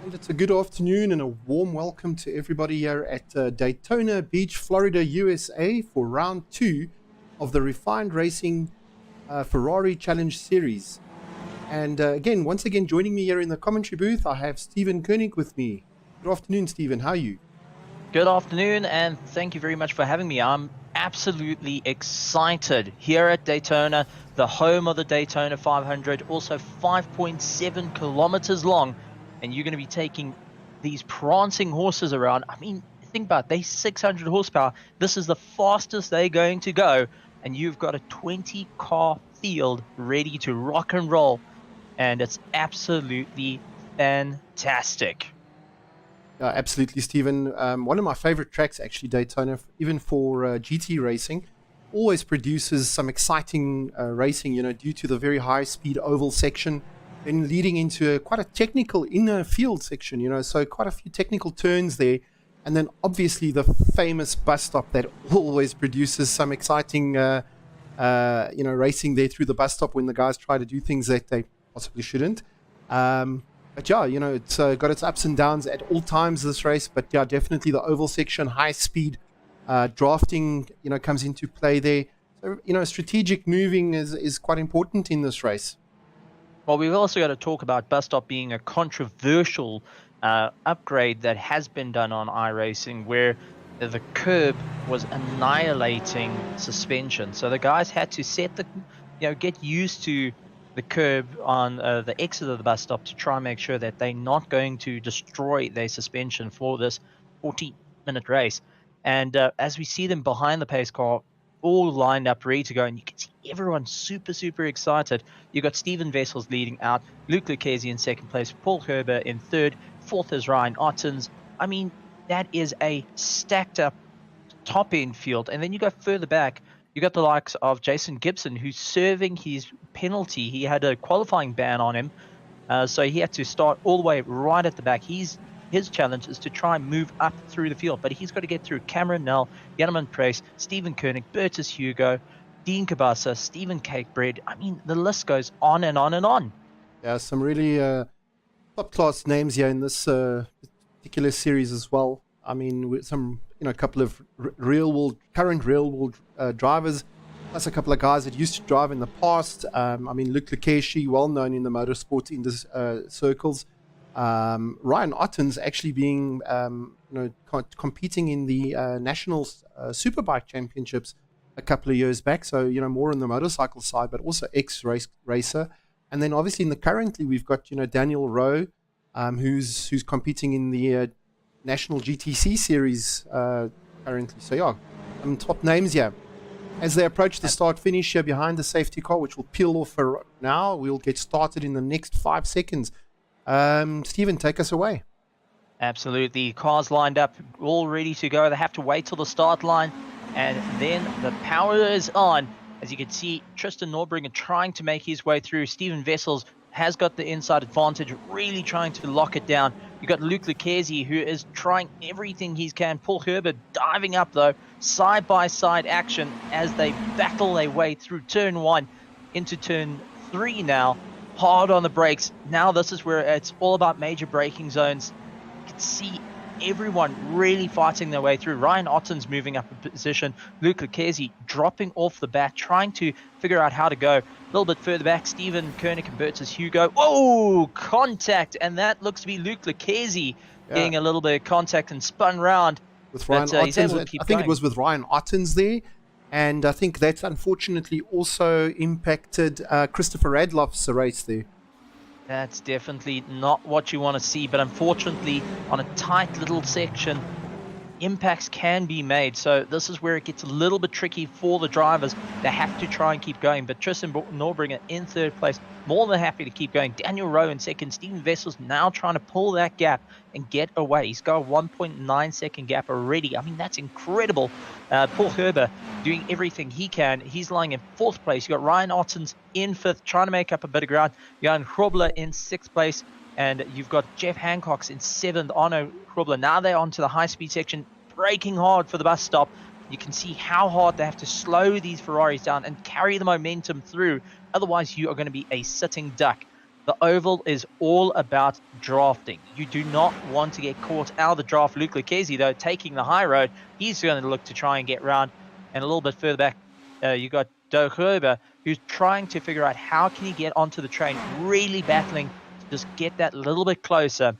And it's a good afternoon and a warm welcome to everybody here at Daytona Beach, Florida, USA for round 2 of the Refined Racing Ferrari Challenge Series. And once again, joining me here in the commentary booth, I have Stephen Kernick with me. Good afternoon, Stephen. How are you? Good afternoon, and thank you very much for having me. I'm absolutely excited here at Daytona, the home of the Daytona 500, also 5.7 kilometers long, and you're going to be taking these prancing horses around. I mean, think about it, they're 600 horsepower. This is the fastest they're going to go, and you've got a 20-car field ready to rock and roll, and it's absolutely fantastic. Absolutely, Stephen. One of my favorite tracks, actually, Daytona, even for GT racing, always produces some exciting racing, due to the very high-speed oval section, then leading into quite a technical inner field section, so quite a few technical turns there, and then obviously the famous bus stop that always produces some exciting, racing there through the bus stop when the guys try to do things that they possibly shouldn't. But yeah, it's got its ups and downs at all times, this race. But yeah, definitely the oval section, high speed drafting, comes into play there. So, strategic moving is quite important in this race. Well, we've also got to talk about bus stop being a controversial upgrade that has been done on iRacing, where the curb was annihilating suspension. So the guys had to set get used to the curb on the exit of the bus stop to try and make sure that they're not going to destroy their suspension for this 40-minute race. And as we see them behind the pace car, all lined up, ready to go, and you can see everyone super, super excited. You got Steven Wessels leading out, Luke Lucchese in second place, Paul Gerber in third, fourth is Ryan Ottens. I mean, that is a stacked up top-end field. And then you go further back, you got the likes of Jason Gibson, who's serving his penalty. He had a qualifying ban on him, so he had to start all the way right at the back. His challenge is to try and move up through the field, but he's got to get through Cameron Nell, Janneman Price, Stephen Kernick, Bertus Hugo, Dean Cabasa, Stephen Cakebread. I mean, the list goes on and on and on. Yeah, some really top-class names here in this particular series as well. I mean, with some, a couple of current real-world drivers, plus a couple of guys that used to drive in the past. I mean, Luke Lucchese, well-known in the motorsport circles. Ryan Ottens actually being, competing in the National Superbike Championships a couple of years back. So, more on the motorcycle side, but also ex-racer. And then obviously currently we've got, Daniel Rowe, who's competing in the National GTC series currently. So yeah, some top names here. As they approach the start-finish here behind the safety car, which will peel off for now, we'll get started in the next 5 seconds. Stephen, take us away. Absolutely. Cars lined up, all ready to go. They have to wait till the start line, and then the power is on. As you can see, Tristan Norbringer trying to make his way through. Steven Wessels has got the inside advantage, really trying to lock it down. You got Luke Lucchese, who is trying everything he can. Paul Gerber diving up, though. Side-by-side action as they battle their way through turn 1 into turn 3 now. Hard on the brakes. Now this is where it's all about major braking zones. You can see everyone really fighting their way through. Ryan Ottens moving up a position. Luke Lucchese dropping off the bat, trying to figure out how to go. A little bit further back, Stephen Kernick and Bertus Hugo. Whoa! Contact! And that looks to be Luke Lucchese getting a little bit of contact and spun round. With Ryan Ottens, I think it was with Ryan Ottens there. And I think that's unfortunately also impacted Christopher Radloff's race there. That's definitely not what you want to see, but unfortunately, on a tight little section, impacts can be made. So this is where it gets a little bit tricky for the drivers. They have to try and keep going. But Tristan Norbringer in third place, more than happy to keep going. Daniel Rowe in second. Steven Wessels now trying to pull that gap and get away. He's got a 1.9 second gap already. I mean, that's incredible. Paul Gerber doing everything he can. He's lying in fourth place. You got Ryan Ottens in fifth, trying to make up a bit of ground. Jan Hrobler in sixth place. And you've got Jeff Hancock's in seventh. Arno Hrobler. Now they're onto the high-speed section, braking hard for the bus stop. You can see how hard they have to slow these Ferraris down and carry the momentum through. Otherwise, you are going to be a sitting duck. The oval is all about drafting. You do not want to get caught out of the draft. Luke Lucchesi, though, taking the high road, he's going to look to try and get round. And a little bit further back, you got Douw Gerber, who's trying to figure out how can he get onto the train, really battling to just get that little bit closer.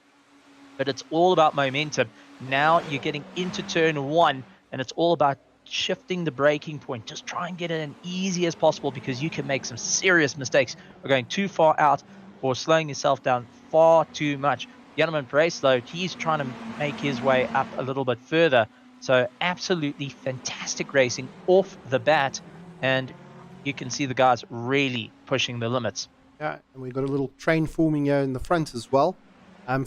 But it's all about momentum. Now you're getting into turn 1, and it's all about shifting the braking point. Just try and get it as easy as possible, because you can make some serious mistakes or going too far out or slowing yourself down far too much. Jan Brace, though, he's trying to make his way up a little bit further. So absolutely fantastic racing off the bat, and you can see the guys really pushing the limits. Yeah, and we've got a little train forming here in the front as well.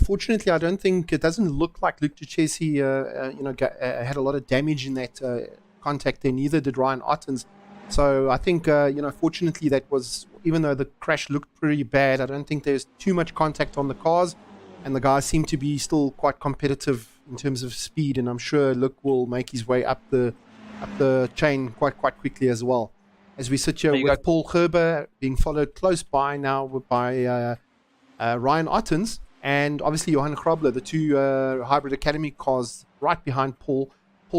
Fortunately, I don't think it doesn't look like Luke Duchessis, had a lot of damage in that contact there. Neither did Ryan Ottens. So I think, fortunately, that was, even though the crash looked pretty bad, I don't think there's too much contact on the cars, and the guys seem to be still quite competitive in terms of speed. And I'm sure Luke will make his way up the chain quite quickly as well. As we sit here with Paul Gerber being followed close by now by Ryan Ottens. And obviously Johan Grobler, the two Hybrid Academy cars right behind Paul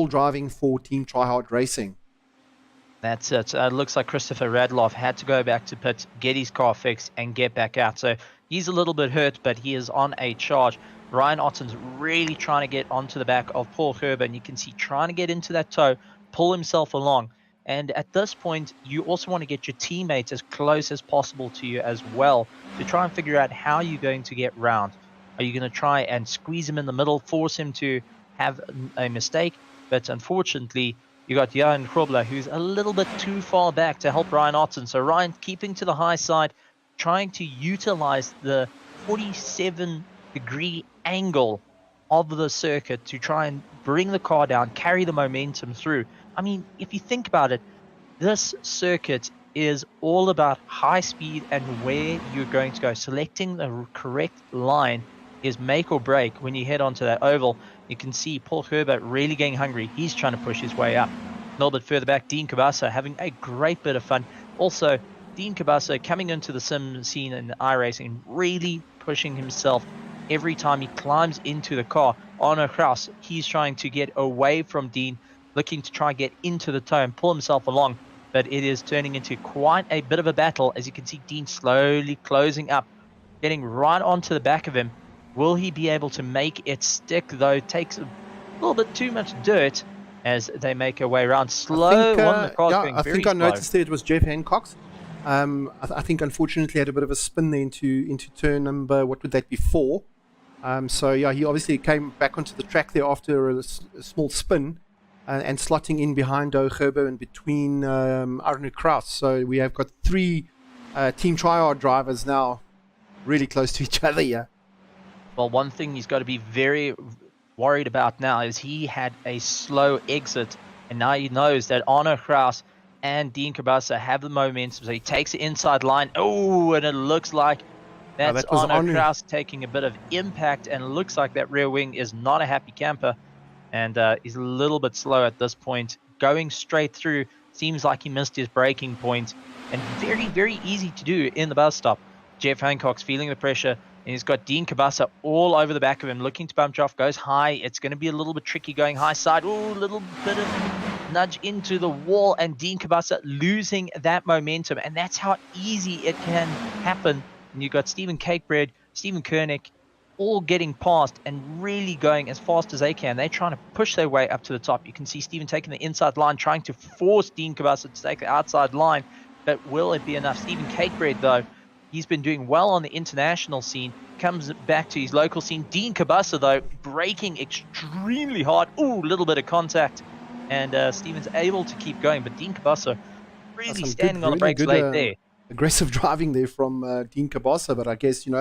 driving for Team Tryhard Racing. That's it. Looks like Christopher Radloff had to go back to pit, get his car fixed, and get back out. So he's a little bit hurt, but he is on a charge. Ryan Otten's really trying to get onto the back of Paul Gerber, and you can see trying to get into that toe, pull himself along. And at this point, you also want to get your teammates as close as possible to you as well to try and figure out how you're going to get round. Are you going to try and squeeze him in the middle, force him to have a mistake? But unfortunately, you got Johan Grobler, who's a little bit too far back to help Ryan Otten. So Ryan keeping to the high side, trying to utilize the 47-degree angle of the circuit to try and bring the car down, carry the momentum through. I mean, if you think about it, this circuit is all about high speed and where you're going to go. Selecting the correct line is make or break when you head onto that oval. You can see Paul Gerber really getting hungry. He's trying to push his way up. A little bit further back, Dean Cabasso having a great bit of fun. Also, Dean Cabasso coming into the sim scene in iRacing, really pushing himself every time he climbs into the car. Arno Kraus, he's trying to get away from Dean, looking to try and get into the toe and pull himself along. But it is turning into quite a bit of a battle. As you can see, Dean slowly closing up, getting right onto the back of him. Will he be able to make it stick, though? It takes a little bit too much dirt as they make their way around. Slow on the car. Yeah, I think I noticed there it was Jeff Hancock's. I think unfortunately had a bit of a spin there into turn number, what would that be, 4? So yeah, he obviously came back onto the track there after a small spin and slotting in behind Douw Gerber and between Arno Kraus. So we have got 3 Team Tryhard drivers now really close to each other here. Well, one thing he's got to be very worried about now is he had a slow exit, and now he knows that Arno Kraus and Dean Cabasso have the momentum, so he takes the inside line. Oh, and it looks like that's Arno Kraus taking a bit of impact, and it looks like that rear wing is not a happy camper, and he's a little bit slow at this point. Going straight through, seems like he missed his braking point, and very, very easy to do in the bus stop. Jeff Hancock's feeling the pressure, and he's got Dean Cabasso all over the back of him, looking to bump off, goes high. It's going to be a little bit tricky going high side. Oh, a little bit of nudge into the wall, and Dean Cabasso losing that momentum. And that's how easy it can happen. And you've got Stephen Cakebread, Stephen Kernick, all getting past and really going as fast as they can. They're trying to push their way up to the top. You can see Stephen taking the inside line, trying to force Dean Cabasso to take the outside line. But will it be enough? Stephen Cakebread, though, he's been doing well on the international scene, comes back to his local scene. Dean Cabasso, though, braking extremely hard. Ooh, a little bit of contact. And Stephen's able to keep going, but Dean Cabasso really standing on the brakes late there. Aggressive driving there from Dean Cabasso, but I guess, you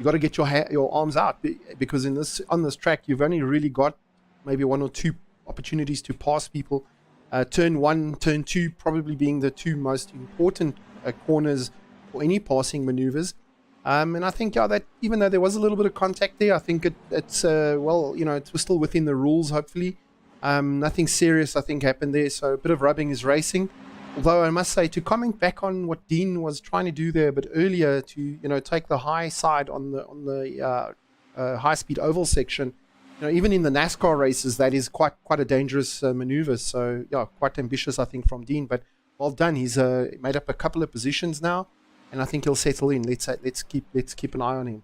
got to get your arms out, because on this track, you've only really got maybe 1 or 2 opportunities to pass people. Turn 1, turn 2 probably being the 2 most important corners for any passing maneuvers. And I think, that even though there was a little bit of contact there, I think it's it was still within the rules, hopefully. Nothing serious, I think, happened there. So a bit of rubbing is racing. Although I must say, to comment back on what Dean was trying to do there, but earlier to take the high side on the high-speed oval section. Even in the NASCAR races, that is quite a dangerous maneuver. So yeah, quite ambitious, I think, from Dean. But well done. He's made up a couple of positions now, and I think he'll settle in. Let's keep an eye on him.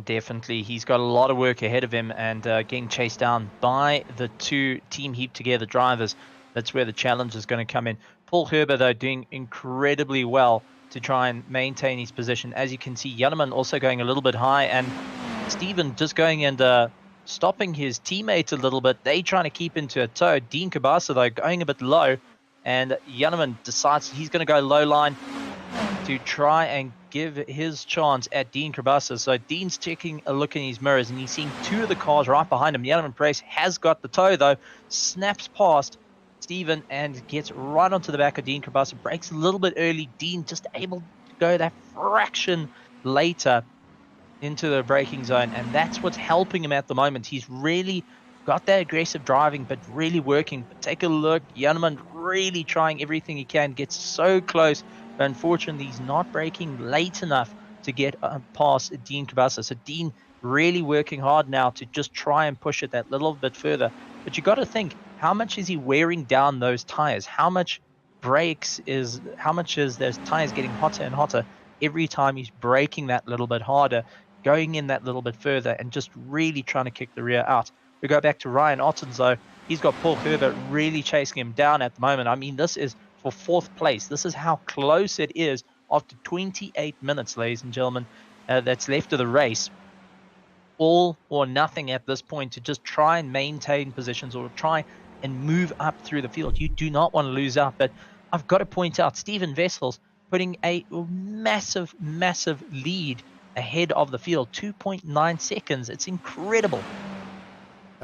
Definitely, he's got a lot of work ahead of him, and getting chased down by the two team heaped together drivers. That's where the challenge is going to come in. Paul Gerber, though, doing incredibly well to try and maintain his position. As you can see, Janneman also going a little bit high, and Steven just going and stopping his teammate a little bit. They trying to keep into a tow. Dean Kabasa, though, going a bit low, and Janneman decides he's going to go low line to try and give his chance at Dean Kabasa. So Dean's taking a look in his mirrors, and he's seeing two of the cars right behind him. Janneman Price has got the tow, though, snaps past Steven and gets right onto the back of Dean Kabasa. Breaks a little bit early. Dean just able to go that fraction later into the braking zone, and that's what's helping him at the moment. He's really got that aggressive driving, but really working. But take a look, Janneman really trying everything he can, gets so close, but unfortunately he's not braking late enough to get past Dean Kabasa. So Dean really working hard now to just try and push it that little bit further. But you got to think, how much is he wearing down those tires? How much is those tires getting hotter and hotter every time he's braking that little bit harder, going in that little bit further, and just really trying to kick the rear out. We go back to Ryan Ottens, though. He's got Paul Gerber really chasing him down at the moment. I mean, this is for 4th place. This is how close it is after 28 minutes, ladies and gentlemen, that's left of the race. All or nothing at this point to just try and maintain positions or try and move up through the field. You do not want to lose out, but I've got to point out Steven Wessels putting a massive lead ahead of the field, 2.9 seconds. It's incredible.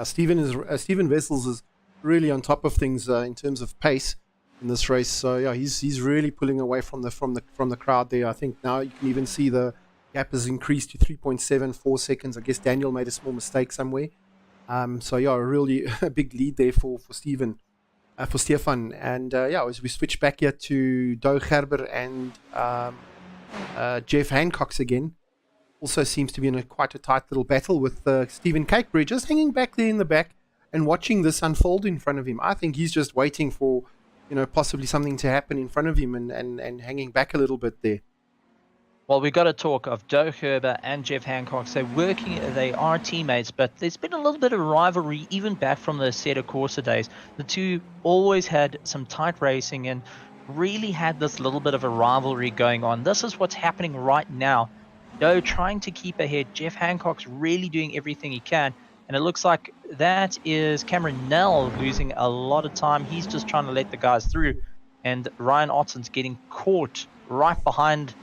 Steven Wessels is really on top of things in terms of pace in this race. So yeah, he's really pulling away from the crowd there. I think now you can even see the gap has increased to 3.74 seconds. I guess Daniel made a small mistake somewhere. So yeah, really a big lead there for Stefan. And yeah, as we switch back here to Douw, Gerber and Jeff Hancock's again. Also seems to be in quite a tight little battle with Stephen Cakebury just hanging back there in the back and watching this unfold in front of him. I think he's just waiting for, possibly something to happen in front of him and hanging back a little bit there. Well, we've got to talk of Douw Gerber and Jeff Hancock. They are teammates, but there's been a little bit of rivalry even back from the Assetto Corsa days. The two always had some tight racing and really had this little bit of a rivalry going on. This is what's happening right now. Douw trying to keep ahead. Jeff Hancock's really doing everything he can. And it looks like that is Cameron Nell losing a lot of time. He's just trying to let the guys through. And Ryan Otten's getting caught right behind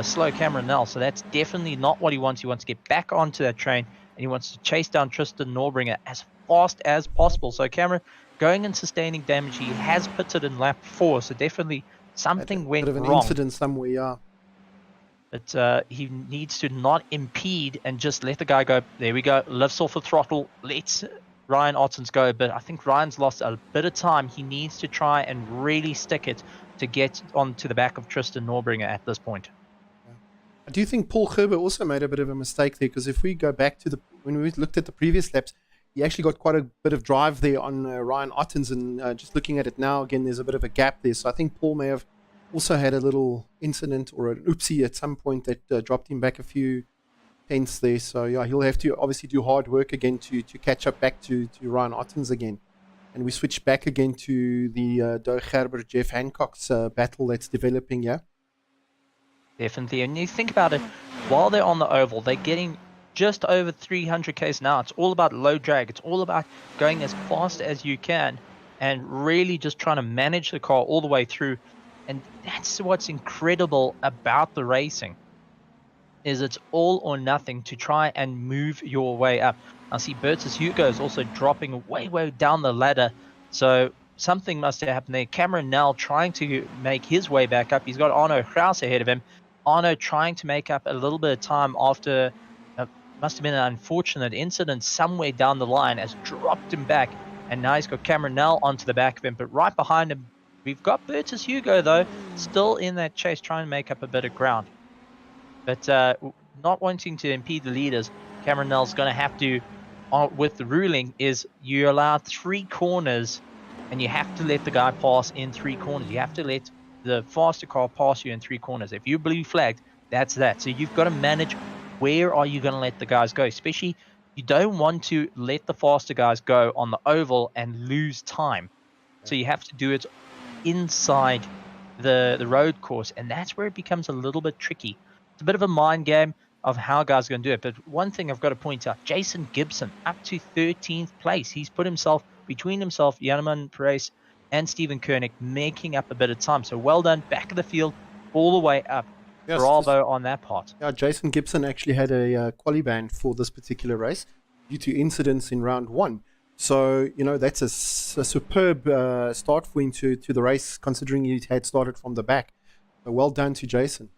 slow Cameron Nell. So that's definitely not what he wants. He wants to get back onto that train. And he wants to chase down Tristan Norbringer as fast as possible. So Cameron going and sustaining damage. He has pitted in lap 4. So definitely something went wrong. Bit of an incident somewhere, yeah. But he needs to not impede and just let the guy go. There we go. Lifts off the throttle. Lets Ryan Ottens go. But I think Ryan's lost a bit of time. He needs to try and really stick it to get onto the back of Tristan Norbringer at this point. I do think Paul Gerber also made a bit of a mistake there, because if we go back to when we looked at the previous laps, he actually got quite a bit of drive there on Ryan Ottens, and just looking at it now, again, there's a bit of a gap there. So I think Paul may have also had a little incident or an oopsie at some point that dropped him back a few tenths there. So yeah, he'll have to obviously do hard work again to catch up back to Ryan Ottens again. And we switch back again to the Douw Gerber, Jeff Hancock's battle that's developing here. Definitely. And you think about it, while they're on the oval, they're getting just over 300 k's an hour. It's all about low drag. It's all about going as fast as you can and really just trying to manage the car all the way through. And that's what's incredible about the racing, is it's all or nothing to try and move your way up. I see Bertus Hugo is also dropping way down the ladder. So something must have happened there. Cameron Nell trying to make his way back up. He's got Arno Kraus ahead of him. Arno trying to make up a little bit of time after must have been an unfortunate incident somewhere down the line, has dropped him back. And now he's got Cameron Nell onto the back of him. But right behind him, We've got Bertus Hugo, though, still in that chase, trying to make up a bit of ground. But not wanting to impede the leaders, Cameron Nell's going to have to, with the ruling, is you allow 3 corners, and you have to let the guy pass in 3 corners. You have to let the faster car pass you in 3 corners. If you're blue flagged, that's that. So you've got to manage where are you going to let the guys go, especially you don't want to let the faster guys go on the oval and lose time. So you have to do it inside the road course, and that's where it becomes a little bit tricky. It's a bit of a mind game of how guys are going to do it. But one thing I've got to point out, Jason Gibson up to 13th place. He's put himself between himself, Janeman Perez, and Stephen Kernick, making up a bit of time. So well done, back of the field, all the way up. Yes, bravo on that part. Yeah, Jason Gibson actually had a quali ban for this particular race due to incidents in round 1. So, that's a superb start for him to the race, considering he had started from the back. So well done to Jason.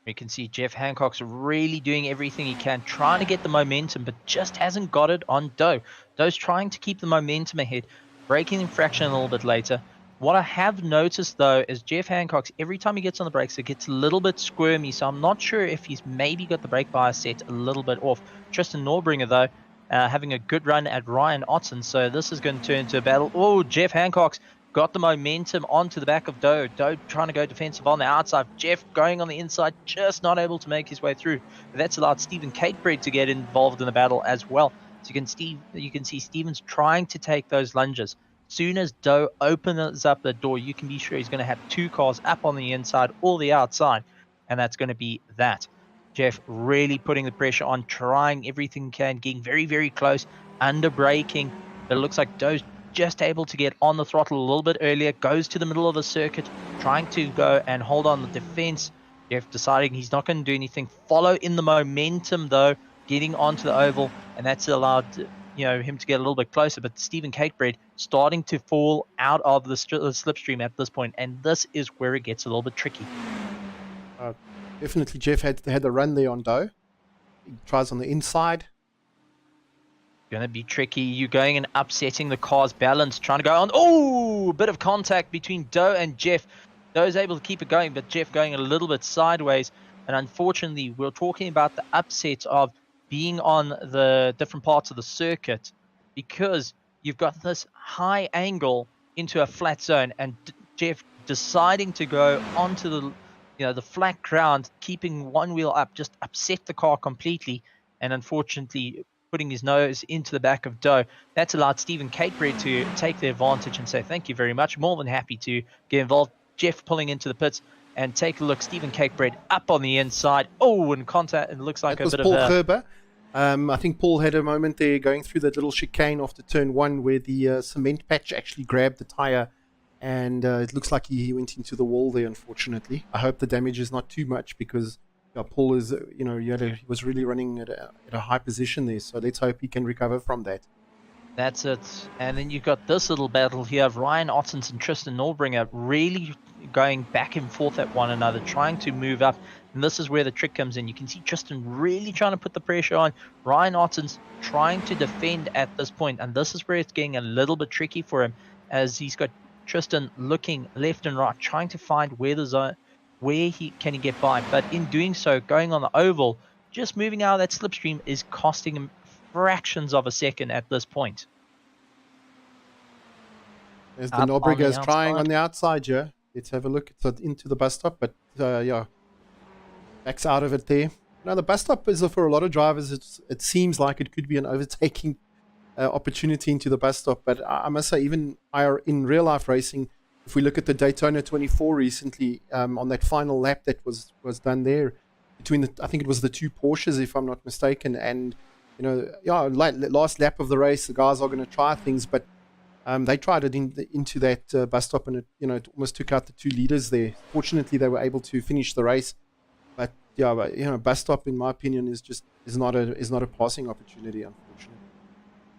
We can see Jeff Hancock's really doing everything he can, trying to get the momentum, but just hasn't got it on Douw. Douw's trying to keep the momentum ahead, breaking the infraction a little bit later. What I have noticed, though, is Jeff Hancock's, every time he gets on the brakes, it gets a little bit squirmy, so I'm not sure if he's maybe got the brake bias set a little bit off. Tristan Norbringer, though, having a good run at Ryan Otten, so this is going to turn into a battle. Oh, Jeff Hancock's got the momentum onto the back of Douw. Douw trying to go defensive on the outside. Jeff going on the inside, just not able to make his way through. But that's allowed Stephen Catebread to get involved in the battle as well. So you can see Stevens trying to take those lunges. Soon as Douw opens up the door, you can be sure he's going to have 2 cars up on the inside or the outside, and that's going to be that. Jeff really putting the pressure on, trying everything he can, getting very, very close, under braking. But it looks like Douw's just able to get on the throttle a little bit earlier, goes to the middle of the circuit, trying to go and hold on the defense. Jeff deciding he's not going to do anything, follow in the momentum though, getting onto the oval, and that's allowed him to get a little bit closer. But Stephen Catebread starting to fall out of the slipstream at this point, and this is where it gets a little bit tricky. Definitely Jeff had the run there on Douw. He tries on the inside. Going to be tricky. You going and upsetting the car's balance, trying to go on. Oh, a bit of contact between Douw and Jeff. Douw's able to keep it going, but Jeff going a little bit sideways. And unfortunately, we're talking about the upset of being on the different parts of the circuit, because you've got this high angle into a flat zone, and Jeff deciding to go onto the flat ground, keeping one wheel up, just upset the car completely, and unfortunately putting his nose into the back of Douw. That's allowed Stephen Catebread to take the advantage and say thank you very much. More than happy to get involved. Jeff pulling into the pits, and take a look. Stephen Catebread up on the inside. Oh, and contact. It looks like that a bit Paul of Gerber. I think Paul had a moment there going through that little chicane after turn 1 where the cement patch actually grabbed the tire, and it looks like he went into the wall there, unfortunately. I hope the damage is not too much, because Paul is, he was really running at a high position there, so let's hope he can recover from that. That's it. And then you've got this little battle here of Ryan Ottens and Tristan Norbringer really going back and forth at one another, trying to move up. And this is where the trick comes in. You can see Tristan really trying to put the pressure on. Ryan Ottens trying to defend at this point. And this is where it's getting a little bit tricky for him, as he's got Tristan looking left and right, trying to find where the zone, where he can get by. But in doing so, going on the oval, just moving out of that slipstream is costing him fractions of a second at this point. There's the Norbrigers trying on the outside, yeah. Let's have a look. It's into the bus stop, but yeah, backs out of it there. Now the bus stop is, for a lot of drivers, it seems like it could be an overtaking opportunity into the bus stop. But I must say, even in real life racing, if we look at the Daytona 24 recently, on that final lap that was done there between I think it was the 2 Porsches, if I'm not mistaken, and last lap of the race, the guys are going to try things, but they tried it into that bus stop, and it almost took out the 2 leaders there. Fortunately, they were able to finish the race, but bus stop, in my opinion, is not a passing opportunity, unfortunately.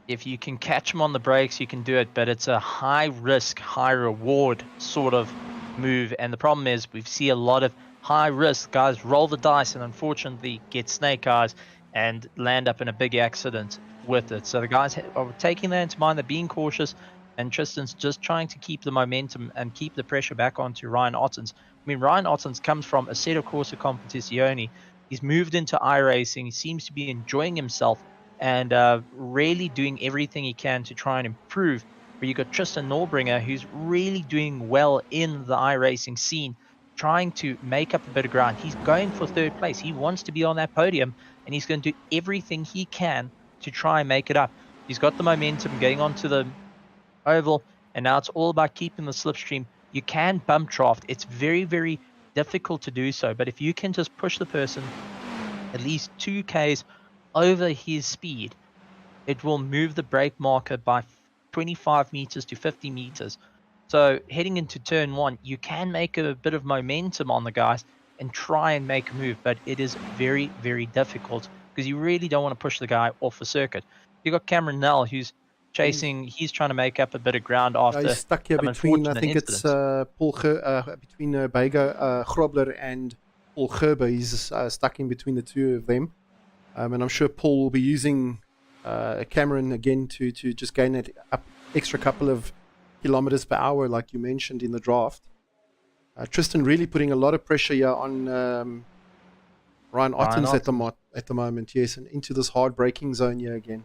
If you can catch them on the brakes, you can do it, but it's a high risk, high reward sort of move. And the problem is, we see a lot of high risk guys roll the dice and unfortunately get snake eyes and land up in a big accident with it. So the guys are taking that into mind. They're being cautious, and Tristan's just trying to keep the momentum and keep the pressure back onto Ryan Ottens. I mean, Ryan Ottens comes from Assetto Corsa Competizione. He's moved into iRacing. He seems to be enjoying himself and really doing everything he can to try and improve. But you got Tristan Norbringer, who's really doing well in the iRacing scene, trying to make up a bit of ground. He's going for third place. He wants to be on that podium, and he's going to do everything he can to try and make it up. He's got the momentum getting onto the oval, and now it's all about keeping the slipstream. You can bump draft. It's very, very difficult to do so, but if you can just push the person at least 2Ks over his speed, it will move the brake marker by 25 meters to 50 meters. So heading into turn 1, you can make a bit of momentum on the guys and try and make a move, but it is very, very difficult because you really don't want to push the guy off the circuit. You got Cameron Nell, who's chasing. He's trying to make up a bit of ground after he's stuck here some between, I unfortunate think incidents. it's between Beiger Grobler and Paul Gerber. He's stuck in between the two of them. And I'm sure Paul will be using Cameron again to just gain that extra couple of kilometers per hour, like you mentioned in the draft. Tristan really putting a lot of pressure here on Ryan Ottens at the moment, yes, and into this hard braking zone here again.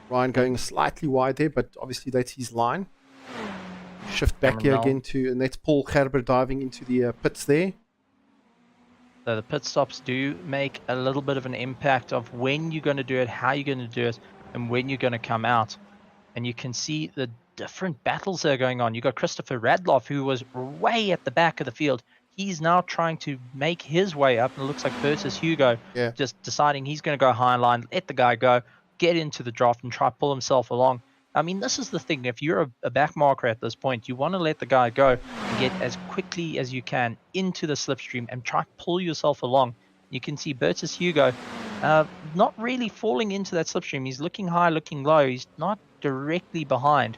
Ryan going slightly wide there, but obviously that's his line. Shift back here again and that's Paul Gerber diving into the pits there. So the pit stops do make a little bit of an impact of when you're going to do it, how you're going to do it, and when you're going to come out. And you can see the different battles that are going on. You got Christopher Radloff, who was way at the back of the field. He's now trying to make his way up, and it looks like Bertus Hugo just deciding he's going to go high line, let the guy go, get into the draft, and try to pull himself along. I mean, this is the thing. If you're a back marker at this point, you want to let the guy go and get as quickly as you can into the slipstream and try to pull yourself along. You can see Bertus Hugo not really falling into that slipstream. He's looking high, looking low. He's not directly behind.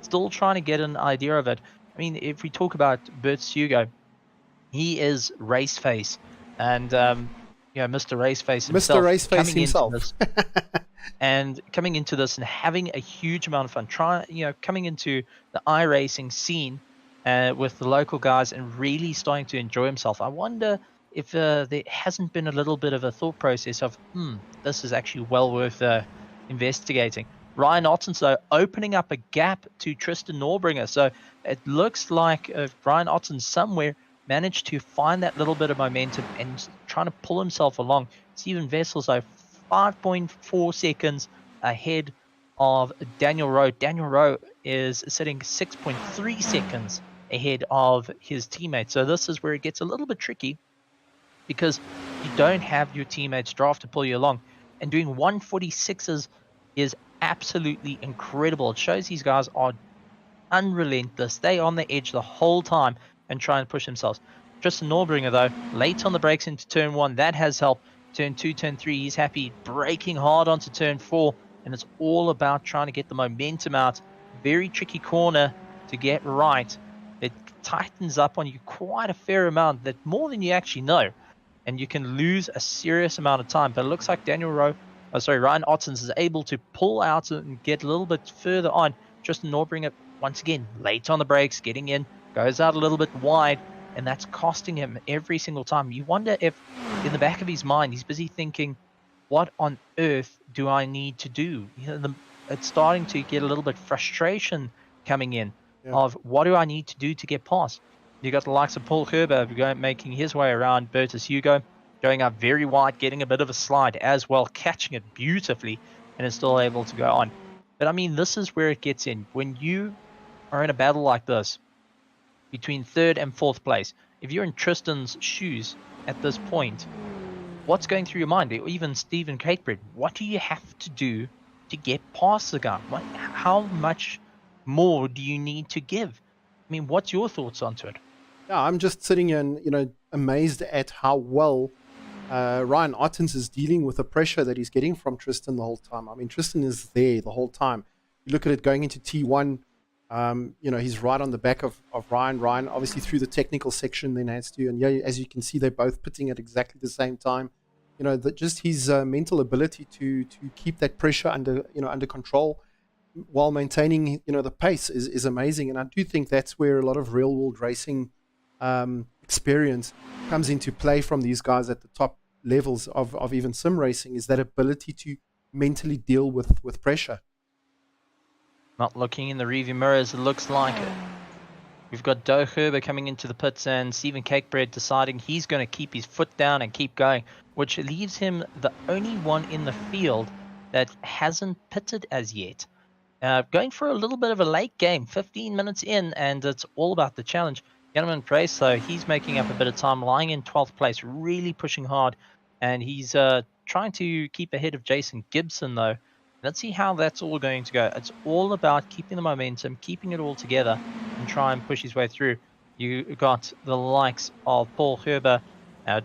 Still trying to get an idea of it. I mean, if we talk about Bertus Hugo, he is race face. And, Mr. Race Face himself. Mr. Race Face himself. And coming into this and having a huge amount of fun, coming into the iRacing scene with the local guys and really starting to enjoy himself. I wonder if there hasn't been a little bit of a thought process of, this is actually well worth investigating. Ryan Ottens, though, opening up a gap to Tristan Norbringer. So it looks like Ryan Ottens somewhere managed to find that little bit of momentum and trying to pull himself along. Steven Vessels, though, 5.4 seconds ahead of Daniel Rowe. Daniel Rowe is sitting 6.3 seconds ahead of his teammates. So this is where it gets a little bit tricky because you don't have your teammates draft to pull you along. And doing 146s is absolutely incredible. It shows these guys are unrelentless. They on the edge the whole time and try and push themselves. Tristan Norbringer, though, late on the brakes into turn 1. That has helped. Turn 2, turn 3, he's happy, braking hard onto turn 4, and it's all about trying to get the momentum out. Very tricky corner to get right. It tightens up on you quite a fair amount, that more than you actually know, and you can lose a serious amount of time. But it looks like Ryan Ottens is able to pull out and get a little bit further on. Tristan Norbringer, once again, late on the brakes, getting in, goes out a little bit wide, and that's costing him every single time. You wonder if, in the back of his mind, he's busy thinking, what on earth do I need to do? It's starting to get a little bit frustration coming in of what do I need to do to get past? You got the likes of Paul Gerber making his way around Bertus Hugo, going up very wide, getting a bit of a slide as well, catching it beautifully, and is still able to go on. But I mean, this is where it gets in. When you are in a battle like this, between 3rd and 4th place, if you're in Tristan's shoes at this point, what's going through your mind? Or even Stephen Catebread, what do you have to do to get past the guy? How much more do you need to give? I mean, what's your thoughts onto it? Yeah, I'm just sitting here and, amazed at how well Ryan Ottens is dealing with the pressure that he's getting from Tristan the whole time. I mean, Tristan is there the whole time. You look at it going into T1, he's right on the back of Ryan. Ryan, obviously, through the technical section, then has to. And as you can see, they're both pitting at exactly the same time. Just his mental ability to keep that pressure under control. while maintaining, the pace is amazing. And I do think that's where a lot of real world racing experience comes into play from these guys at the top levels of even sim racing, is that ability to mentally deal with pressure. Not looking in the rearview mirrors, it looks like it. We've got Douw Gerber coming into the pits and Stephen Cakebread deciding he's going to keep his foot down and keep going, which leaves him the only one in the field that hasn't pitted as yet. Going for a little bit of a late game, 15 minutes in, and it's all about the challenge. Gentleman Price, so he's making up a bit of time, lying in 12th place, really pushing hard, and he's trying to keep ahead of Jason Gibson, though. Let's see how that's all going to go. It's all about keeping the momentum, keeping it all together, and try and push his way through. You got the likes of Paul Gerber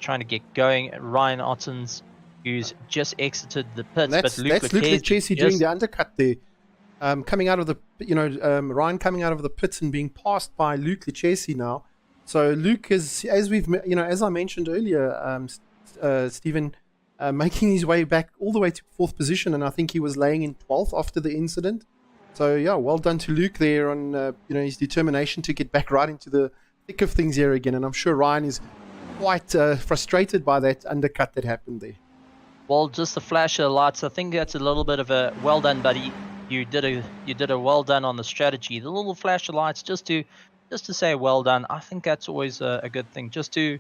trying to get going. Ryan Ottens, who's just exited the pits. That's Luke Lucchesi doing the undercut there. Coming out of the, Ryan coming out of the pits and being passed by Luke Lucchesi now. So Luke is, as I mentioned earlier, Stephen, making his way back all the way to 4th position, and I think he was laying in 12th after the incident. So yeah, well done to Luke there on his determination to get back right into the thick of things here again. And I'm sure Ryan is quite frustrated by that undercut that happened there. Well, just the flash of lights. I think that's a little bit of a well done, buddy. You did a well done on the strategy. The little flash of lights, just to say well done. I think that's always a good thing. Just to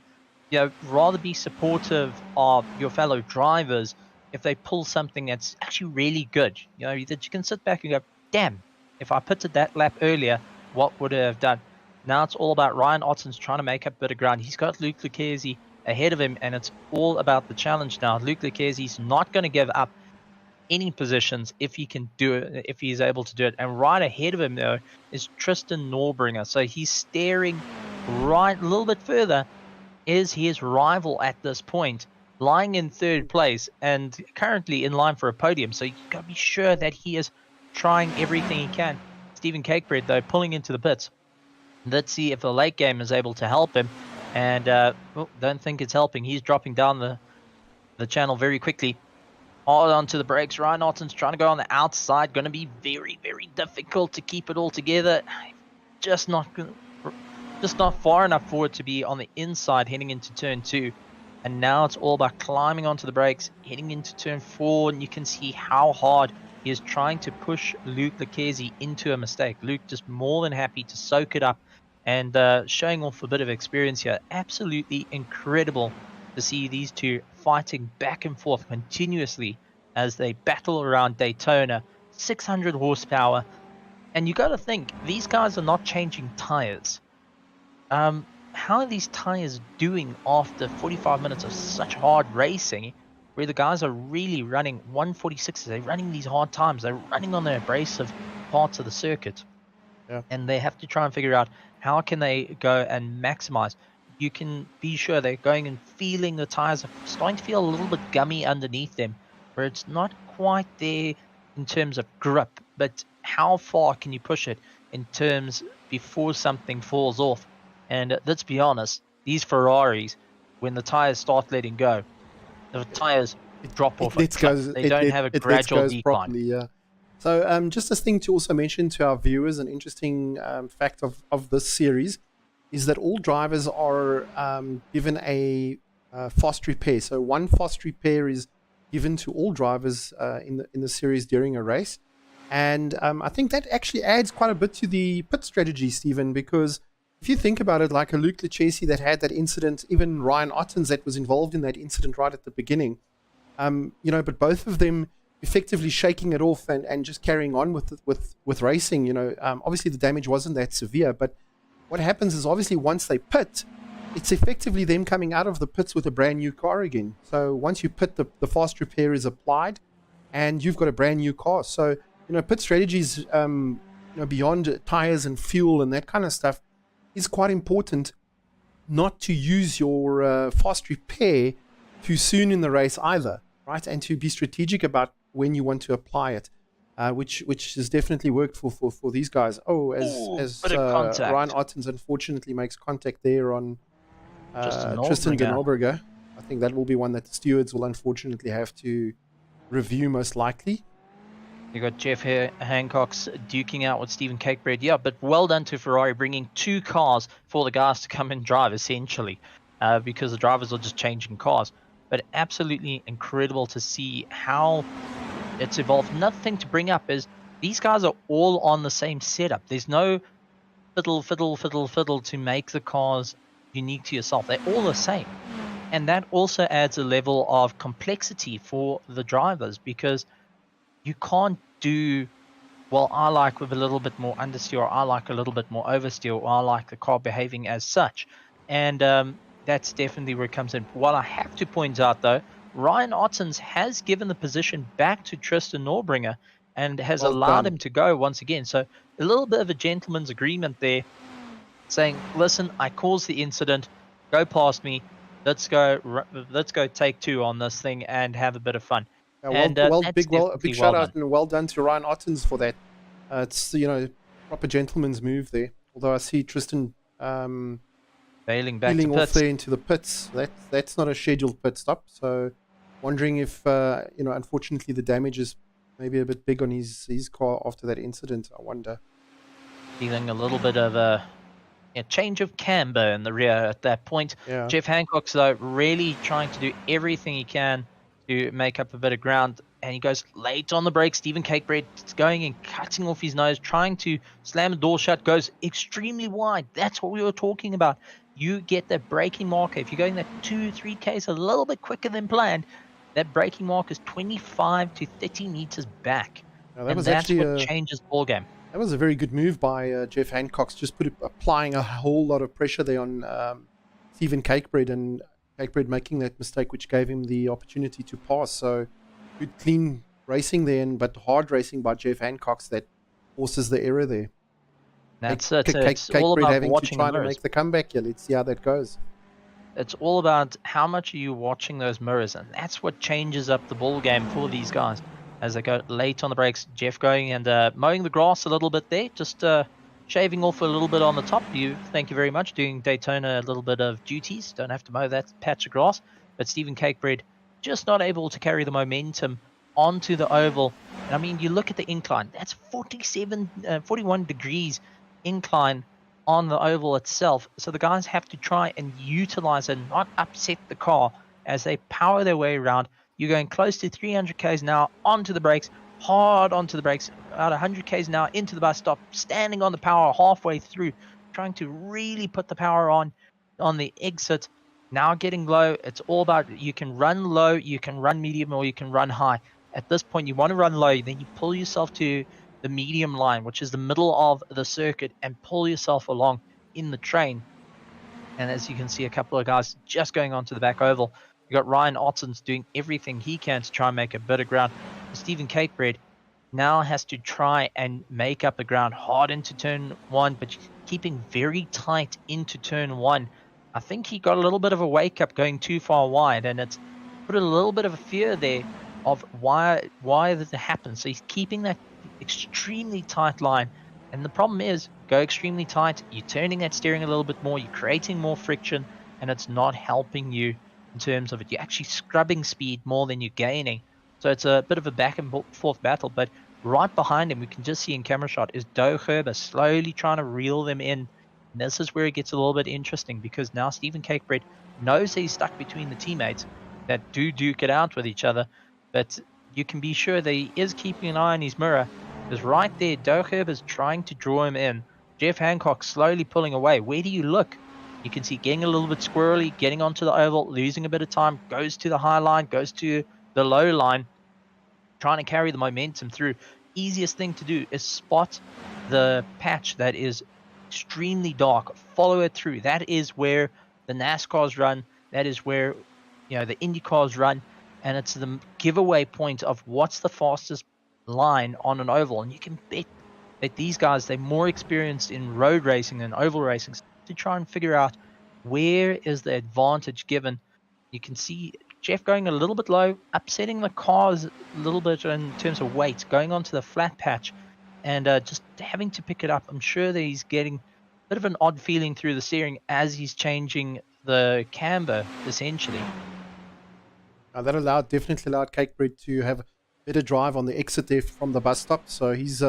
rather be supportive of your fellow drivers if they pull something that's actually really good. That you can sit back and go, damn, if I pitted that lap earlier, what would I have done? Now it's all about Ryan Ottens trying to make up a bit of ground. He's got Luke Lucchesi ahead of him, and it's all about the challenge now. Luke Lucchesi's not going to give up any positions if he can do it, if he's able to do it. And right ahead of him, though, is Tristan Norbringer. So he's staring right a little bit further, is his rival at this point, lying in 3rd place and currently in line for a podium. So you've got to be sure that he is trying everything he can. Stephen Cakebread, though, pulling into the pits. Let's see if the late game is able to help him. And don't think it's helping. He's dropping down the channel very quickly. Hard onto the brakes. Ryan Ottens trying to go on the outside. Going to be very, very difficult to keep it all together. Just not far enough for it to be on the inside heading into turn 2. And now it's all about climbing onto the brakes, heading into turn 4. And you can see how hard he is trying to push Luke Lucchesi into a mistake. Luke just more than happy to soak it up and showing off a bit of experience here. Absolutely incredible to see these two fighting back and forth continuously as they battle around Daytona. 600 horsepower. And you got to think, these guys are not changing tires. How are these tires doing after 45 minutes of such hard racing, where the guys are really running 146s? They're running these hard times. They're running on the abrasive parts of the circuit. Yeah. And they have to try and figure out how can they go and maximize. You can be sure they're going and feeling the tires are starting to feel a little bit gummy underneath them, where it's not quite there in terms of grip, but how far can you push it in terms before something falls off? And let's be honest, these Ferraris, when the tires start letting go, the tires drop off. They don't have a gradual decline. Properly, yeah. So just a thing to also mention to our viewers, an interesting fact of this series is that all drivers are given a fast repair. So one fast repair is given to all drivers in the series during a race. And I think that actually adds quite a bit to the pit strategy, Stephen, because if you think about it, like a Luke Lucchesi that had that incident, even Ryan Ottens that was involved in that incident right at the beginning, but both of them effectively shaking it off and just carrying on with racing. Obviously the damage wasn't that severe, but what happens is obviously once they pit, it's effectively them coming out of the pits with a brand new car again. So once you pit, the fast repair is applied and you've got a brand new car. So, pit strategies, beyond tires and fuel and that kind of stuff is quite important not to use your fast repair too soon in the race either, right? And to be strategic about when you want to apply it. Which has definitely worked for these guys. As Ryan Ottens unfortunately makes contact there on Tristan Norbringer. I think that will be one that the stewards will unfortunately have to review most likely. You got Jeff Hancock's duking out with Stephen Cakebread. Yeah, but well done to Ferrari bringing 2 cars for the guys to come and drive, essentially, because the drivers are just changing cars. But absolutely incredible to see how it's evolved. Another thing to bring up is these guys are all on the same setup. There's no fiddle to make the cars unique to yourself. They're all the same. And that also adds a level of complexity for the drivers because you can't do, well, I like with a little bit more understeer, or I like a little bit more oversteer, or I like the car behaving as such. And that's definitely where it comes in. What I have to point out, though, Ryan Ottens has given the position back to Tristan Norbringer and has Well allowed done. him to go once again. So a little bit of a gentleman's agreement there, saying, listen, I caused the incident, go past me, let's go take 2 on this thing and have a bit of fun. And that's A big definitely shout well out done. and well done to Ryan Ottens for that. It's proper gentleman's move there. Although I see Tristan Bailing back to peeling off pits. there into the pits. That's not a scheduled pit stop. So wondering if unfortunately the damage is maybe a bit big on his car after that incident. I wonder. Feeling a little bit of a change of camber in the rear at that point. Yeah. Jeff Hancock's, though, really trying to do everything he can to make up a bit of ground. And he goes late on the brake. Stephen Cakebread is going and cutting off his nose, trying to slam the door shut, goes extremely wide. That's what we were talking about. You get that braking marker. If you're going that 2-3 Ks a little bit quicker than planned, that braking mark is 25 to 30 meters back. Now, that And was that's actually what changes the ball game. that was a very good move by Jeff Hancock. Just applying a whole lot of pressure there on Stephen Cakebread, and Cakebread making that mistake, which gave him the opportunity to pass. So good, clean racing there, but hard racing by Jeff Hancock that forces the error there. That's it. It's all about having to watching try the to mirrors. make the comeback. Yeah, let's see how that goes. It's all about how much are you watching those mirrors, and that's what changes up the ball game for these guys as they go late on the brakes. Jeff going and mowing the grass a little bit there, just shaving off a little bit on the top. Thank you very much. Doing Daytona a little bit of duties. Don't have to mow that patch of grass. But Stephen Cakebread just not able to carry the momentum onto the oval. And I mean, you look at the incline. That's 41 degrees incline on the oval itself. So the guys have to try and utilize and not upset the car as they power their way around. You're going close to 300 k's an hour onto the brakes, hard onto the brakes, about 100 k's an hour into the bus stop, standing on the power halfway through, trying to really put the power on the exit. Now getting low, it's all about, you can run low, you can run medium, or you can run high. At this point, you want to run low, then you pull yourself to the medium line, which is the middle of the circuit, and pull yourself along in the train. And as you can see, a couple of guys just going onto the back oval. You got Ryan Ottens doing everything he can to try and make a bit of ground. Stephen Cakebread now has to try and make up the ground hard into turn 1, but keeping very tight into turn 1. I think he got a little bit of a wake up going too far wide, and it's put a little bit of a fear there of why this happens. So he's keeping that extremely tight line, and the problem is, go extremely tight, you're turning that steering a little bit more, you're creating more friction, and it's not helping you in terms of it. You're actually scrubbing speed more than you're gaining. So it's a bit of a back and forth battle, but right behind him, we can just see in camera shot, is Gerber slowly trying to reel them in. And this is where it gets a little bit interesting, because now Stephen Cakebread knows he's stuck between the teammates that do duke it out with each other, but you can be sure that he is keeping an eye on his mirror, because right there, Douw is trying to draw him in. Jeff Hancock slowly pulling away. Where do you look? You can see getting a little bit squirrely, getting onto the oval, losing a bit of time, goes to the high line, goes to the low line, trying to carry the momentum through. Easiest thing to do is spot the patch that is extremely dark, follow it through. That is where the NASCARs run, that is where the Indy cars run, and it's the giveaway point of what's the fastest line on an oval. And you can bet that these guys, they're more experienced in road racing than oval racing, to try and figure out where is the advantage given. You can see Jeff going a little bit low, upsetting the cars a little bit in terms of weight, going onto the flat patch, and just having to pick it up. I'm sure that he's getting a bit of an odd feeling through the steering as he's changing the camber, essentially. That definitely allowed Cakebread to have better drive on the exit there from the bus stop. So he's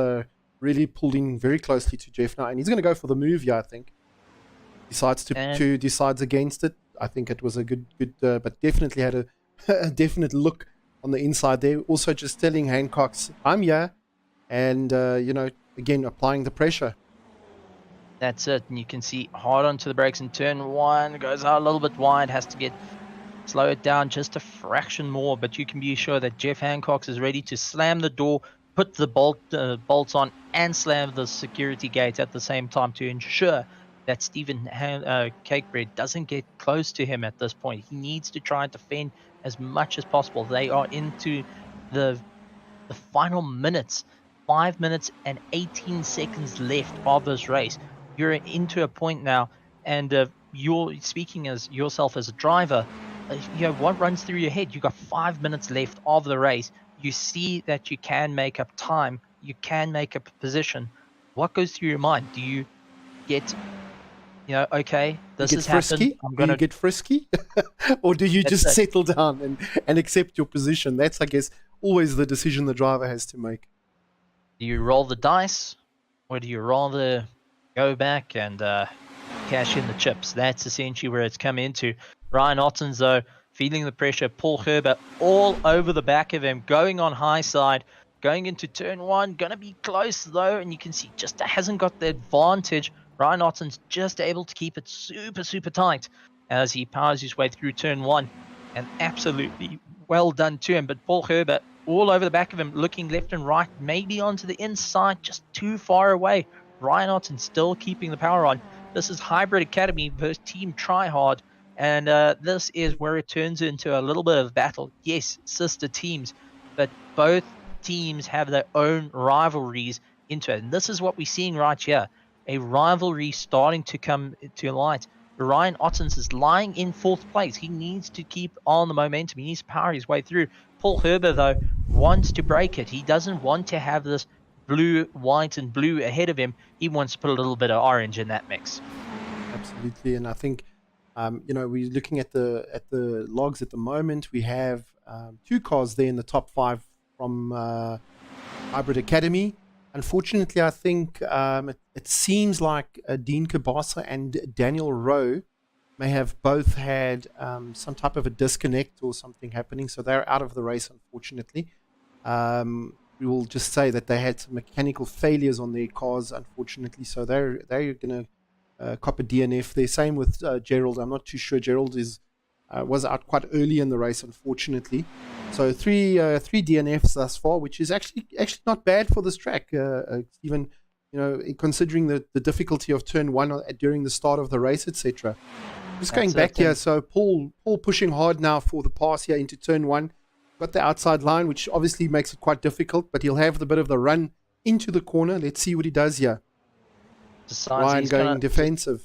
really pulled in very closely to Jeff now, and he's going to go for the move here. I think decides decides against it. I think it was a good, but definitely had a definite look on the inside there. Also, just telling Hancock's, I'm here, and again applying the pressure. That's it, and you can see hard onto the brakes in turn one, goes out a little bit wide, has to slow it down just a fraction more, but you can be sure that Jeff Hancock is ready to slam the door, put the bolts on, and slam the security gate at the same time to ensure that Stephen Cakebread doesn't get close to him at this point. He needs to try and defend as much as possible. They are into the final minutes, 5 minutes and 18 seconds left of this race. You're into a point now, and you're speaking as yourself as a driver. What runs through your head? You've got 5 minutes left of the race. You see that you can make up time. You can make up a position. What goes through your mind? Do you get, okay, this has happened. Do you get frisky? Or do you just settle down and accept your position? That's, I guess, always the decision the driver has to make. Do you roll the dice, or do you rather go back and cash in the chips? That's essentially where it's come into. Ryan Ottens, though, feeling the pressure. Paul Gerber all over the back of him, going on high side, going into turn one. Going to be close, though, and you can see just hasn't got the advantage. Ryan Ottens just able to keep it super, super tight as he powers his way through turn one, and absolutely well done to him. But Paul Gerber all over the back of him, looking left and right, maybe onto the inside, just too far away. Ryan Ottens still keeping the power on. This is Hybrid Academy versus Team Tryhard, and this is where it turns into a little bit of battle. Yes, sister teams, but both teams have their own rivalries into it. And this is what we're seeing right here, a rivalry starting to come to light. Ryan Ottens is lying in fourth place. He needs to keep on the momentum. He needs to power his way through. Paul Gerber, though, wants to break it. He doesn't want to have this blue, white, and blue ahead of him. He wants to put a little bit of orange in that mix. Absolutely, and I think we're looking at the logs at the moment. We have 2 cars there in the top 5 from Hybrid Academy. Unfortunately, I think it seems like Dean Kabasa and Daniel Rowe may have both had some type of a disconnect or something happening, so they're out of the race, unfortunately. We will just say that they had some mechanical failures on their cars, unfortunately, so they're going to cop a DNF there. Same with Gerald. I'm not too sure. Gerald was out quite early in the race, unfortunately. So three DNFs thus far, which is actually not bad for this track. Even considering the difficulty of turn one during the start of the race, etc. Just going back here, so Paul pushing hard now for the pass here into turn one. Got the outside line, which obviously makes it quite difficult, but he'll have the bit of the run into the corner. Let's see what he does here. Ryan going defensive.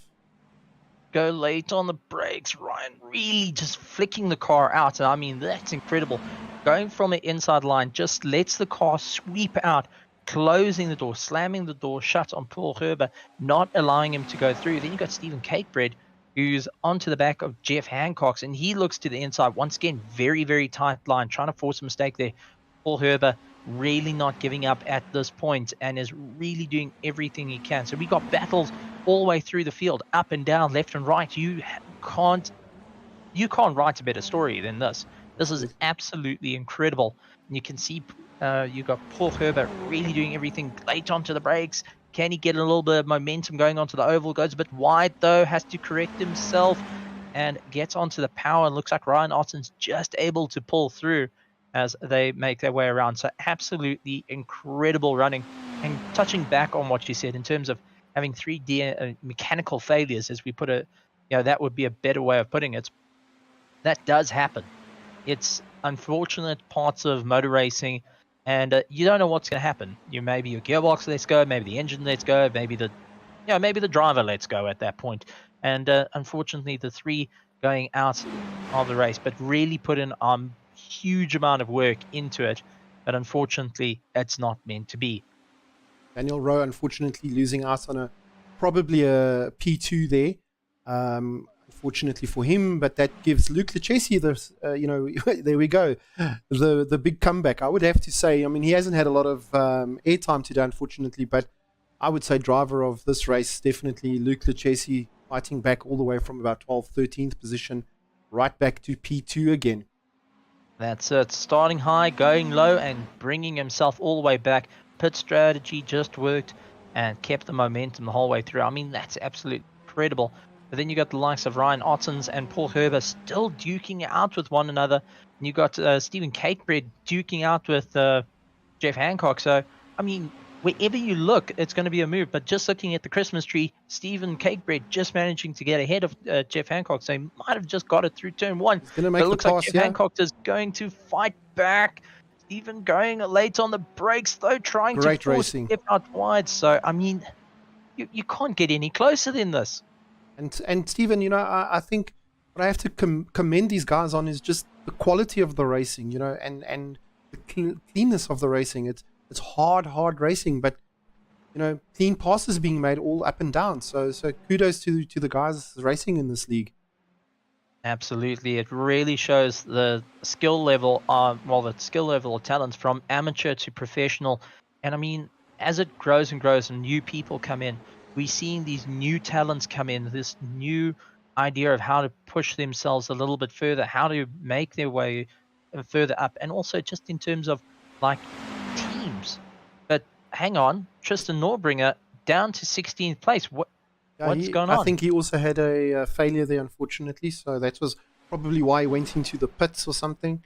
Go late on the brakes. Ryan really just flicking the car out. And I mean, that's incredible. Going from the inside line, just lets the car sweep out, closing the door, slamming the door shut on Paul Gerber, not allowing him to go through. Then you've got Stephen Cakebread, who's onto the back of Jeff Hancock's, and he looks to the inside. Once again, very, very tight line, trying to force a mistake there. Paul Gerber really not giving up at this point and is really doing everything he can. So we got battles all the way through the field, up and down, left and right. You can't write a better story than this. This is absolutely incredible. And you can see you got Paul Gerber really doing everything late onto the brakes. Can he get a little bit of momentum going onto the oval? Goes a bit wide though, has to correct himself and gets onto the power. And looks like Ryan Otten's just able to pull through as they make their way around. So absolutely incredible running. And touching back on what you said in terms of having 3D mechanical failures, as we put it, that would be a better way of putting it. That does happen. It's unfortunate parts of motor racing, and you don't know what's going to happen. Maybe your gearbox lets go, maybe the engine lets go, maybe the driver lets go at that point. And unfortunately, the 3 going out of the race, but really put in huge amount of work into it, but unfortunately it's not meant to be. Daniel Rowe unfortunately losing out on probably a P2 there. fortunately for him, but that gives Luke Lucchesi this, there we go, the big comeback. I would have to say, I mean, he hasn't had a lot of airtime today, unfortunately, but I would say driver of this race, definitely Luke Lucchesi, fighting back all the way from about 12th, 13th position, right back to P2 again. That's it. Starting high, going low, and bringing himself all the way back. Pit strategy just worked and kept the momentum the whole way through. I mean, that's absolutely incredible. But then you got the likes of Ryan Ottens and Paul Gerber still duking out with one another. And you got Stephen Catebread duking out with Jeff Hancock. So, I mean, wherever you look, it's going to be a move. But just looking at the Christmas tree, Stephen Catebread just managing to get ahead of Jeff Hancock. So he might have just got it through turn one. He's going to make it looks the like pass, Jeff Hancock is going to fight back. Stephen going late on the brakes, though, trying Great to force racing. Jeff out wide. So, I mean, you can't get any closer than this. And Stephen, I think what I have to commend these guys on is just the quality of the racing, and the cleanness of the racing. It's hard racing, but clean passes being made all up and down. So kudos to the guys racing in this league. Absolutely, it really shows the skill level, the skill level of talents from amateur to professional. And I mean, as it grows and grows, and new people come in, we're seeing these new talents come in. This new idea of how to push themselves a little bit further, how to make their way further up, and also just in terms of like teams. But hang on, Tristan Norbringer down to 16th place. What's going on? I think he also had a failure there, unfortunately. So that was probably why he went into the pits or something.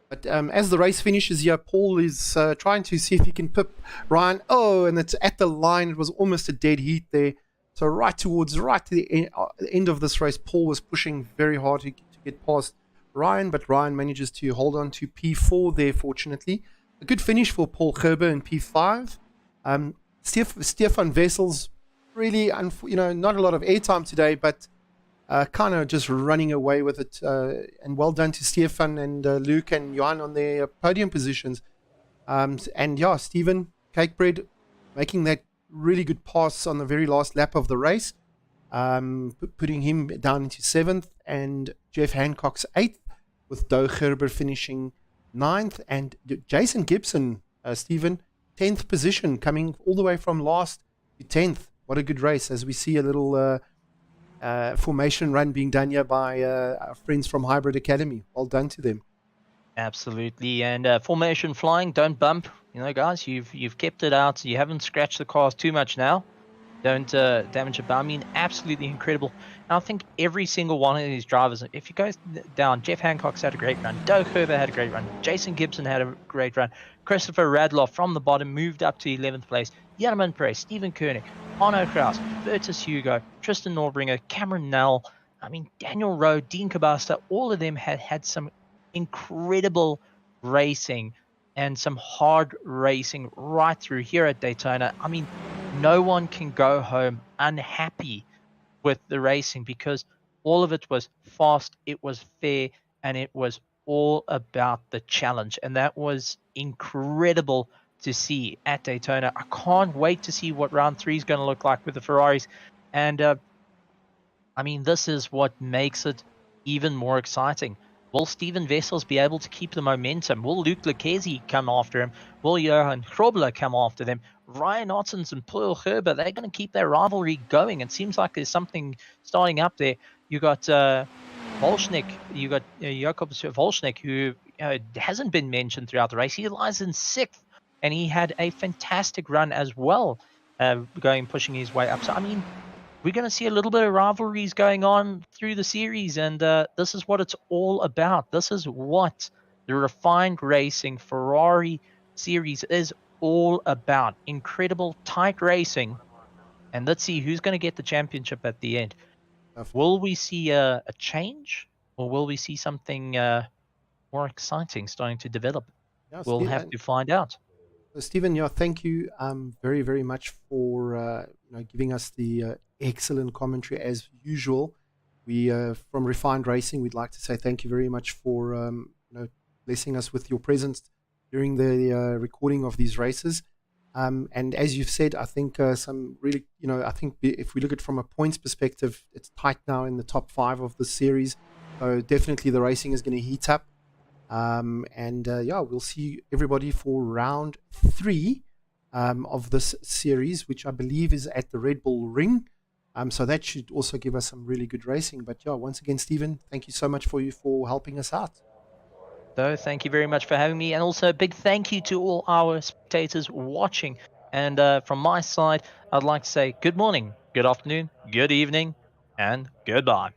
But as the race finishes here, Paul is trying to see if he can pip Ryan. Oh, and it's at the line. It was almost a dead heat there. So right to the end of this race, Paul was pushing very hard to get past Ryan, but Ryan manages to hold on to P4 there, fortunately. A good finish for Paul Gerber in P5. Stefan Wessels, really, not a lot of airtime today, but kind of just running away with it. And well done to Stefan and Luke and Johan on their podium positions. Stephen Catebread making that really good pass on the very last lap of the race, putting him down into 7th, and Jeff Hancock's 8th, with Douw Gerber finishing 9th, and Jason Gibson, Stephen, 10th position, coming all the way from last to 10th. What a good race, as we see a little formation run being done here by our friends from Hybrid Academy. Well done to them. Absolutely, and formation flying, don't bump. Guys, you've kept it out. You haven't scratched the cars too much now. Don't damage it. But I mean, absolutely incredible. And I think every single one of these drivers, if you go down, Jeff Hancock's had a great run. Douw Gerber had a great run. Jason Gibson had a great run. Christopher Radloff from the bottom moved up to 11th place. Jan Perez, Stephen Kernick, Arno Kraus, Bertus Hugo, Tristan Norbringer, Cameron Nell, Daniel Rowe, Dean Cabasta, all of them had some incredible racing and some hard racing right through here at Daytona. I mean, no one can go home unhappy with the racing, because all of it was fast, it was fair, and it was all about the challenge. And that was incredible to see at Daytona. I can't wait to see what round 3 is going to look like with the Ferraris. And this is what makes it even more exciting. Will Stephen Wessels be able to keep the momentum? Will Luke Lucchesi come after him? Will Johan Grobler come after them? Ryan Ottens and Paul Gerber, they're going to keep their rivalry going. It seems like there's something starting up there. You got Volchnik, you got Jakob Volchnik, who hasn't been mentioned throughout the race. He lies in 6th, and he had a fantastic run as well, pushing his way up. So, we're going to see a little bit of rivalries going on through the series, and this is what it's all about. This is what the refined racing Ferrari series is all about. Incredible, tight racing, and let's see who's going to get the championship at the end. Will we see a change, or will we see something more exciting starting to develop? We'll have to find out. Stephen, thank you very, very much for giving us the excellent commentary as usual. We from Refined Racing, we'd like to say thank you very much for blessing us with your presence during the recording of these races. And as you've said, I think some really, I think if we look at it from a points perspective, it's tight now in the top 5 of the series. So definitely the racing is going to heat up. And yeah, we'll see everybody for round 3 of this series, which I believe is at the Red Bull Ring. So that should also give us some really good racing. But yeah, once again, Stephen, thank you so much for helping us out. So thank you very much for having me, and also a big thank you to all our spectators watching. And from my side, I'd like to say good morning, good afternoon, good evening, and goodbye.